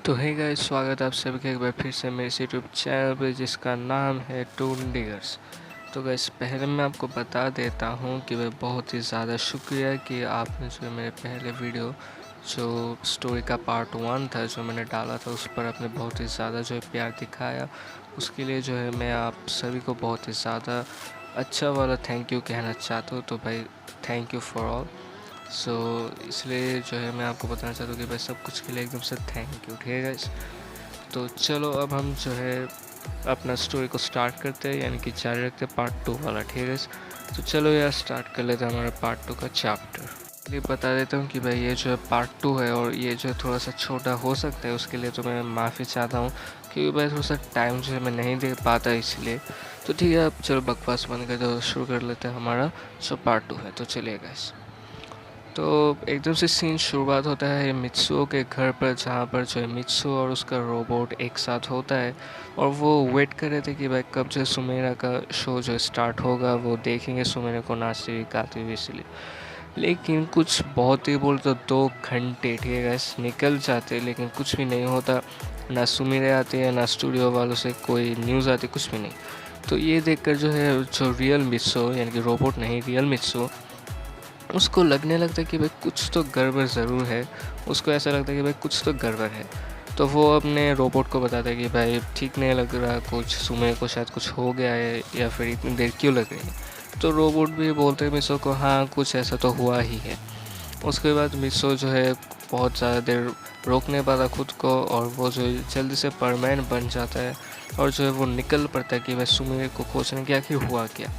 तो hey guys, स्वागत है आप सभी का एक बार फिर से मेरे यूट्यूब चैनल पे जिसका नाम है टून डिगर्स। तो गाइस, पहले मैं आपको बता देता हूँ कि भाई बहुत ही ज़्यादा शुक्रिया कि आपने जो मेरे पहले वीडियो जो स्टोरी का पार्ट 1 था जो मैंने डाला था उस पर आपने बहुत ही ज़्यादा जो है प्यार दिखाया। उसके लिए जो है मैं आप सभी को बहुत ही ज़्यादा अच्छा वाला थैंक यू कहना चाहता हूँ। तो भाई थैंक यू फॉर ऑल। इसलिए जो है मैं आपको बताना चाहता हूँ कि भाई सब कुछ के लिए एकदम से थैंक यू। ठीक है गाइस, तो चलो अब हम जो है अपना स्टोरी को स्टार्ट करते हैं, यानी कि जारी रखते हैं पार्ट 2 वाला। ठीक है गाइस, तो चलो यार स्टार्ट कर लेते हैं हमारा पार्ट 2 का चैप्टर। ये बता देता हूँ कि भाई ये जो है पार्ट 2 है और ये जो है थोड़ा सा छोटा हो सकता है, उसके लिए तो मैं माफ़ी चाहता हूँ क्योंकि भाई थोड़ा सा टाइम जो है मैं नहीं दे पाता इसलिए। तो ठीक है, अब चलो बकवास बंद कर दो, शुरू कर लेते हैं हमारा जो पार्ट 2 है। तो चलिए गाइस, तो एकदम से सीन शुरुआत होता है मित्सुओ के घर पर, जहाँ पर जो है मित्सुओ और उसका रोबोट एक साथ होता है और वो वेट कर रहे थे कि भाई कब जो है सुमेरा का शो जो स्टार्ट होगा, वो देखेंगे सुमेरा को नाचती हुई गाती हुई। इसलिए लेकिन कुछ बहुत ही बोल तो 2 घंटे ठीक है गैस निकल जाते, लेकिन कुछ भी नहीं होता। ना सुमेरे आती है, ना स्टूडियो वालों से कोई न्यूज़ आती, कुछ भी नहीं। तो ये देखकर जो है जो रियल मित्सुओ, यानी कि रोबोट नहीं रियल मित्सुओ, उसको लगने लगता है कि भाई कुछ तो गड़बड़ ज़रूर है। उसको ऐसा लगता है कि भाई कुछ तो गड़बड़ है। तो वो अपने रोबोट को बताता है कि भाई ठीक नहीं लग रहा, कुछ सुमे को शायद कुछ हो गया है या फिर इतनी देर क्यों लग रही है। तो रोबोट भी बोलते हैं मिसो को, हाँ कुछ ऐसा तो हुआ ही है। उसके बाद मिसो जो है बहुत ज़्यादा देर रोक नहीं पाता खुद को और वो जो जल्दी से परमानेंट बन जाता है और जो है वो निकल पड़ता है कि भाई सुमे को खोजने की आखिर हुआ क्या।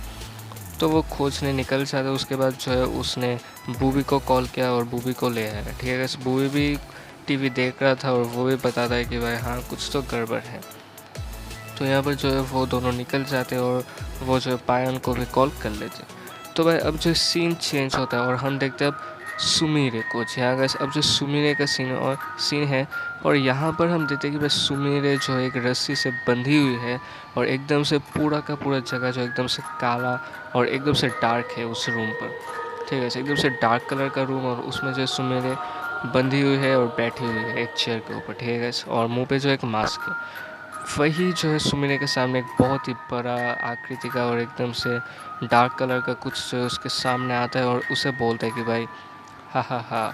तो वो खोजने निकल जाता है। उसके बाद जो है उसने बूबी को कॉल किया और बूबी को ले आया। ठीक है, इस बूबी भी टीवी देख रहा था और वो भी बताता है कि भाई हाँ कुछ तो गड़बड़ है। तो यहाँ पर जो है वो दोनों निकल जाते और वो जो है पायन को भी कॉल कर लेते। तो भाई अब जो सीन चेंज होता है और हम देखते हैं अब सुमीरे को। यहाँ का अब जो सुमीरे का सीन है और यहाँ पर हम देखते हैं कि भाई सुमीरे जो है एक रस्सी से बंधी हुई है और एकदम से पूरा का पूरा जगह जो एकदम से काला और एकदम से डार्क है उस रूम पर। ठीक है, एकदम से डार्क कलर का रूम और उसमें जो सुमीरे बंधी हुई है और बैठी हुई है एक चेयर के ऊपर। ठीक है, और मुंह पे जो एक मास्क है। वही जो है सुमिरे के सामने एक बहुत ही बड़ा आकृति का और एकदम से डार्क कलर का कुछ जो है उसके सामने आता है और उसे बोलता है कि भाई हा हा हा,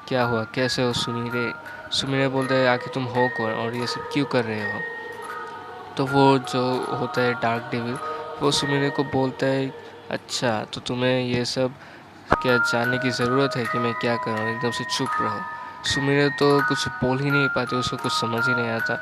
क्या हुआ, कैसे हो सुमिरे। सुमिरे बोलता है आखिर तुम हो कौन और ये सब क्यों कर रहे हो। तो वो जो होता है डार्क डेविल, वो सुमिरे को बोलता है अच्छा तो तुम्हें ये सब क्या जानने की ज़रूरत है कि मैं क्या कर रहा हूँ, एकदम से चुप रहो। सुमिरे तो कुछ बोल ही नहीं पाते, उसको कुछ समझ ही नहीं आता।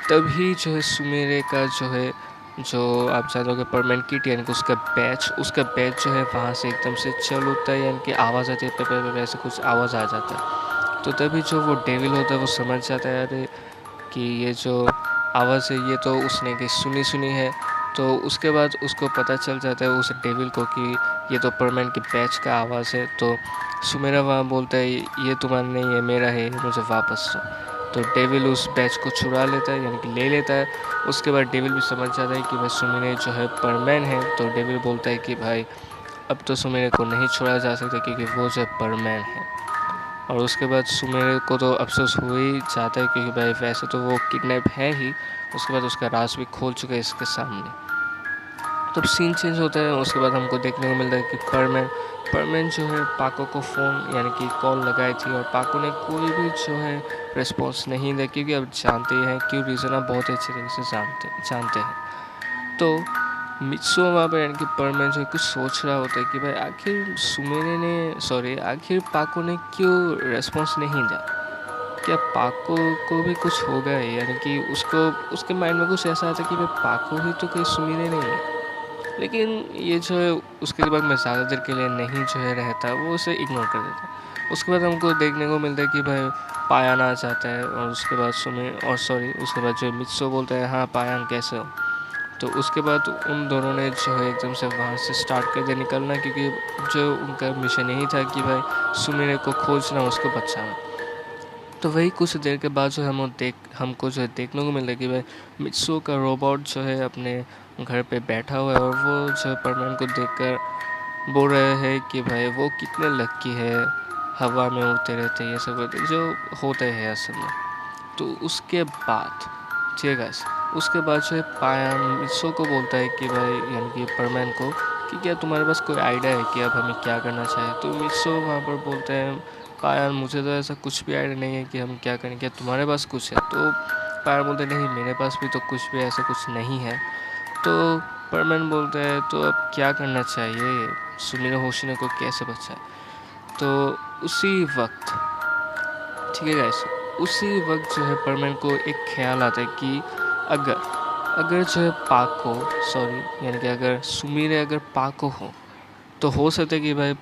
तभी जो है सुमेरे का जो है जो आप जानते हो परमानेंट किट, यानी कि उसका बैच जो है वहाँ से एकदम से चल उठता है, यानी कि आवाज़ आती है पे ऐसे कुछ आवाज़ आ जाता है। तो तभी जो वो डेविल होता है वो समझ जाता है अरे कि ये जो आवाज़ है ये तो उसने कि सुनी है। तो उसके बाद उसको पता चल जाता है उस डेविल को कि ये तो परमानेंट की बैच का आवाज़ है। तो सुमेरा वहाँ बोलता है ये तुम्हारा नहीं है, मेरा है, मुझे वापस दो। तो डेविल उस बैच को चुरा लेता है, यानी कि ले लेता है। उसके बाद डेविल भी समझ जाता है कि भाई सुमेरे जो है परमैन है। तो डेविल बोलता है कि भाई अब तो सुमेरे को नहीं छोड़ा जा सकता क्योंकि वो जो है परमैन है। और उसके बाद सुमेरे को तो अफसोस हो ही जाता है क्योंकि भाई वैसे तो वो किडनैप है ही। उसके बाद उसका राज भी खोल चुका है इसके सामने। तब सीन चेंज होता है। उसके बाद हमको देखने को मिलता है कि परमैन जो है पाको को फ़ोन यानी कि कॉल लगाई थी और पाको ने कोई भी जो है रिस्पॉन्स नहीं दिया क्योंकि अब जानते हैं क्यों रीज़न आप बहुत अच्छी तरीके से जानते हैं। तो मित्सुओ वहाँ पर यानी कि परमैन जो है कुछ सोच रहा होता है कि भाई आखिर पाको ने क्यों रिस्पॉन्स नहीं दिया। क्या पाको को भी कुछ हो गया है, यानी कि उसको उसके माइंड में कुछ ऐसा आता है कि भाई पाको ही तो कहीं सुमिरे नहीं है। लेकिन ये जो है उसके दिमाग में ज़्यादा देर के लिए नहीं जो है रहता, वो उसे इग्नोर कर देता है। उसके बाद हमको देखने को मिलता है कि भाई पायान आ जाता है और उसके बाद उसके बाद जो मित्सो बोलता है हाँ पायान कैसे हो। तो उसके बाद उन दोनों ने जो है एकदम से वहाँ से स्टार्ट कर दिया निकलना, क्योंकि जो उनका मिशन यही था कि भाई सुमिरे को खोजना, उसको बचाना। तो वही कुछ देर के बाद जो है हमको जो है देखने को मिला कि भाई मित्सुओ का रोबोट जो है अपने घर पे बैठा हुआ है और वो जो है परमान को देखकर बोल रहे हैं कि भाई वो कितने लक्की है, हवा में उड़ते रहते हैं, ये सब जो होते हैं असल में। तो उसके बाद ठीक है गाइस, उसके बाद जो है पायान मित्सो को बोलता है कि भाई यानी कि परमैन को कि क्या तुम्हारे पास कोई आइडिया है कि अब हमें क्या करना चाहिए। तो मित्सो वहाँ पर बोलते हैं पायान मुझे तो ऐसा कुछ भी आइडिया नहीं है कि हम क्या करें, क्या तुम्हारे पास कुछ है। तो पायान बोलते नहीं मेरे पास भी तो कुछ भी ऐसा कुछ नहीं है। तो परमैन बोलते हैं तो अब क्या करना चाहिए, सुमिनो होशिनो को कैसे बचाए। तो उसी वक्त ठीक है गाइस, उसी वक्त जो है परमैन को एक ख्याल आता है कि अगर जो है पाको सॉरी यानी कि अगर सुमिरे अगर पाको हो तो हो सकता है कि भाई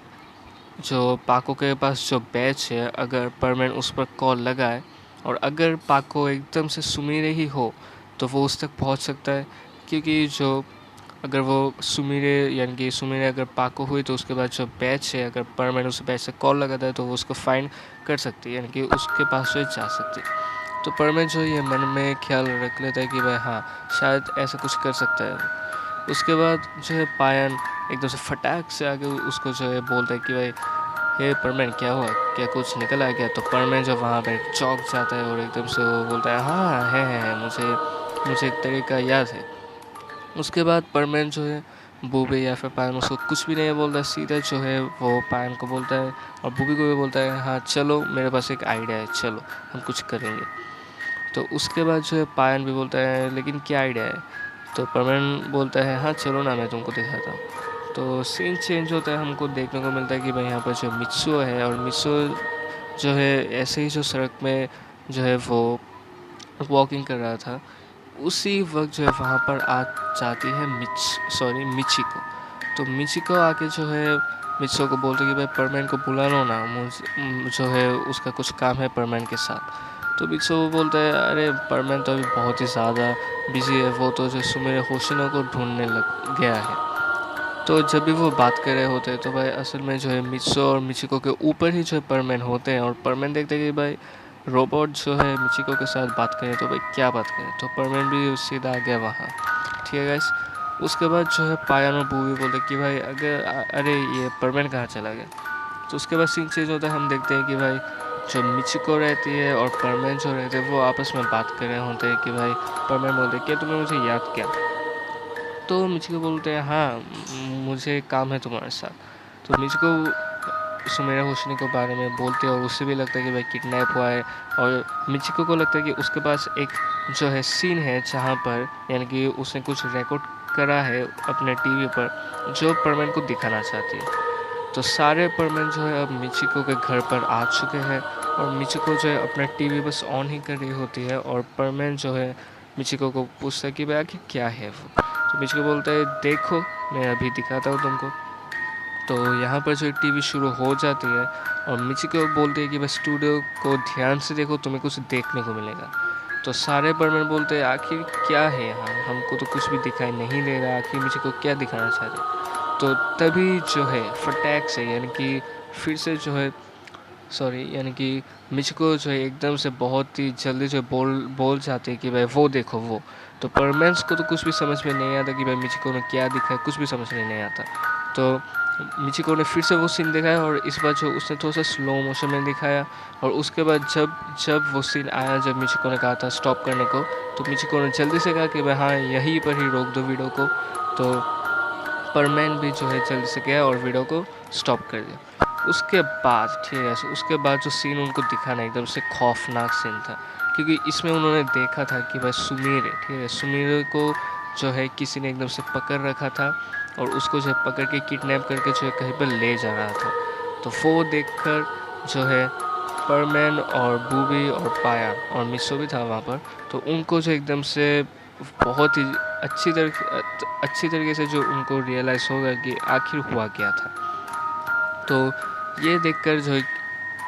जो पाको के पास जो बैच है अगर परमैन उस पर कॉल लगाए और अगर पाको एकदम से सुमिरे ही हो तो वो उस तक पहुंच सकता है। क्योंकि जो अगर वो सुमिरे यानी कि सुमिरे अगर पाको हुई तो उसके बाद जो बैच है अगर परमैन उस बैच से कॉल लगाता है तो वो उसको फाइंड कर सकती है, यानी कि उसके पास से जा सकती है। तो परमैन जो ये मन में ख्याल रख लेता है कि भाई हाँ शायद ऐसा कुछ कर सकता है। उसके बाद जो है पायन एकदम से फटाक से आगे उसको जो है बोलता है कि भाई हे परमैन क्या हुआ, क्या कुछ निकल आ गया। तो परमैन जो वहाँ पे चौंक जाता है और एकदम से वो बोलता है हाँ है मुझे एक तरीका याद है। उसके बाद परमैन जो है बूबी या फिर पायन उसको कुछ भी नहीं बोलता, सीधा जो है वो पायन को बोलता है और बूबी को भी बोलता है हाँ चलो मेरे पास एक आइडिया है, चलो हम कुछ करेंगे। तो उसके बाद जो है पायन भी बोलता है लेकिन क्या आइडिया है। तो परमैन बोलता है हाँ चलो ना मैं तुमको दिखाता हूँ। तो सीन चेंज होता है, हमको देखने को मिलता है कि भाई यहाँ पर जो मित्सुओ है और मित्सुओ जो है ऐसे ही जो सड़क में जो है वो वॉकिंग कर रहा था। उसी वक्त जो है वहाँ पर आ जाती है मिचिको। तो मिचिको आके जो है मित्सुओ को बोलते कि भाई परमैन को बुला लो ना, मुझे जो है उसका कुछ काम है परमैन के साथ। तो मित्सुओ बोलता है अरे परमैन तो अभी बहुत ही ज़्यादा बिजी है, वो तो जो सुमिरे होशिनो को ढूंढने लग गया है। तो जब भी वो बात कर रहे होते हैं तो भाई असल में जो है मित्सुओ और मिचिको के ऊपर ही जो है परमैन होते हैं और परमैन देखते हैं कि भाई रोबोट जो है मिचिको के साथ बात करें तो भाई क्या बात करें। तो परमैन भी सीधा आ गया वहाँ। ठीक है गाइस, उसके बाद जो है पायन और बूबी बोलते कि भाई अरे ये परमैन कहाँ चला गया। तो उसके बाद सीन चेंज होता है, हम देखते हैं कि भाई जो मिचिको रहती है और परमैन जो रहते हैं वो आपस में बात कर रहे होते हैं कि भाई परमैन बोलते क्या तुमने मुझे याद किया। तो मिचिको बोलते हैं हाँ मुझे काम है तुम्हारे साथ। तो मिचिको सुमेरा होशिनी के बारे में बोलते हैं और उससे भी लगता है कि भाई किडनैप हुआ है और मिचिको को लगता है कि उसके पास एक जो है सीन है जहाँ पर यानी कि उसने कुछ रिकॉर्ड करा है अपने टीवी पर जो परमैन को दिखाना चाहती है। तो सारे परमैन जो है अब मिचिको के घर पर आ चुके हैं और मिचिको जो है अपना टीवी बस ऑन ही कर रही होती है और परमैन जो है मिचिको को पूछता है कि भाई आखिर क्या है वो। तो मिचिको बोलता है देखो मैं अभी दिखाता हूँ तुमको। तो यहाँ पर जो टीवी शुरू हो जाती है और मिचिको बोलते हैं कि भाई स्टूडियो को ध्यान से देखो तुम्हें कुछ देखने को मिलेगा। तो सारे परमैन बोलते हैं आखिर क्या है यहाँ, हमको तो कुछ भी दिखाई नहीं दे रहा, आखिर मिचिको क्या दिखाना चाहते। तो तभी जो है फटैक से यानी कि फिर से जो है यानी कि मिचिको जो है एकदम से बहुत ही जल्दी जो बोल जाते हैं कि भाई वो देखो वो। तो परमैन्स को तो कुछ भी समझ में नहीं आता कि भाई मिचिको ने क्या दिखा है, कुछ भी समझ में नहीं आता। तो मिचिको ने फिर से वो सीन दिखाया और इस बार जो उसने थोड़ा सा स्लो मोशन में दिखाया और उसके बाद जब वो सीन आया जब मिचिको ने कहा था स्टॉप करने को तो मिचिको ने जल्दी से कहा कि भाई हाँ यहीं पर ही रोक दो वीडियो को। तो परमैन भी जो है जल्दी से गया और वीडियो को स्टॉप कर दिया। उसके बाद ठीक है उसके बाद जो सीन उनको दिखाना एकदम से खौफनाक सीन था क्योंकि इसमें उन्होंने देखा था कि भाई सुमीर ठीक है सुमीर को जो है किसी ने एकदम से पकड़ रखा था और उसको जो है पकड़ के किडनैप करके जो है कहीं पर ले जा रहा था। तो वो देखकर जो है परमैन और बूबी और पाया और मिसो भी था वहाँ पर। तो उनको जो एकदम से बहुत ही अच्छी तरीके से जो उनको रियलाइज़ होगा कि आखिर हुआ क्या था। तो ये देखकर जो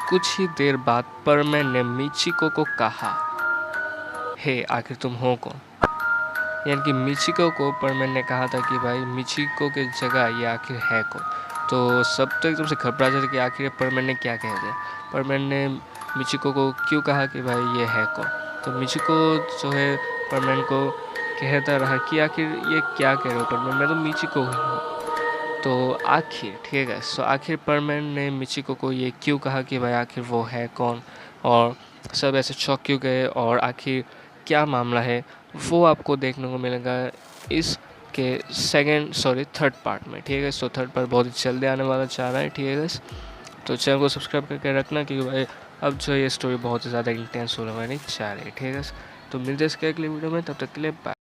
कुछ ही देर बाद परमैन ने मिचिको को कहा हे आखिर तुम हो कौन। यानी कि मिचिको को परमैन ने कहा था कि भाई मिचिको के जगह ये आखिर है कौन। तो सब तो एकदम से घबरा जाते कि आखिर परमैन ने क्या कह दिया। परमैन ने मिचिको को क्यों कहा कि भाई ये है कौन। तो मिचिको जो है परमैन को कहता रहा कि आखिर ये क्या कह रहे हो परमैन, मैं तो मिचिको ही हूँ। तो आखिर ठीक है आखिर परमैन ने मिचिको को ये क्यों कहा कि भाई आखिर वो है कौन और सब ऐसे चौंक क्यों गए और आखिर क्या मामला है, वो आपको देखने को मिलेगा इसके थर्ड पार्ट में, ठीक है। सो थर्ड पार्ट बहुत ही जल्दी आने वाला चाह रहा है, ठीक है। तो चैनल को सब्सक्राइब करके रखना, क्योंकि भाई अब जो ये स्टोरी बहुत ही ज़्यादा इंटेंस होने वाली चाह रही है, ठीक है। तो मिलते हैं इसके अगले वीडियो में, तब तक के लिए बाय।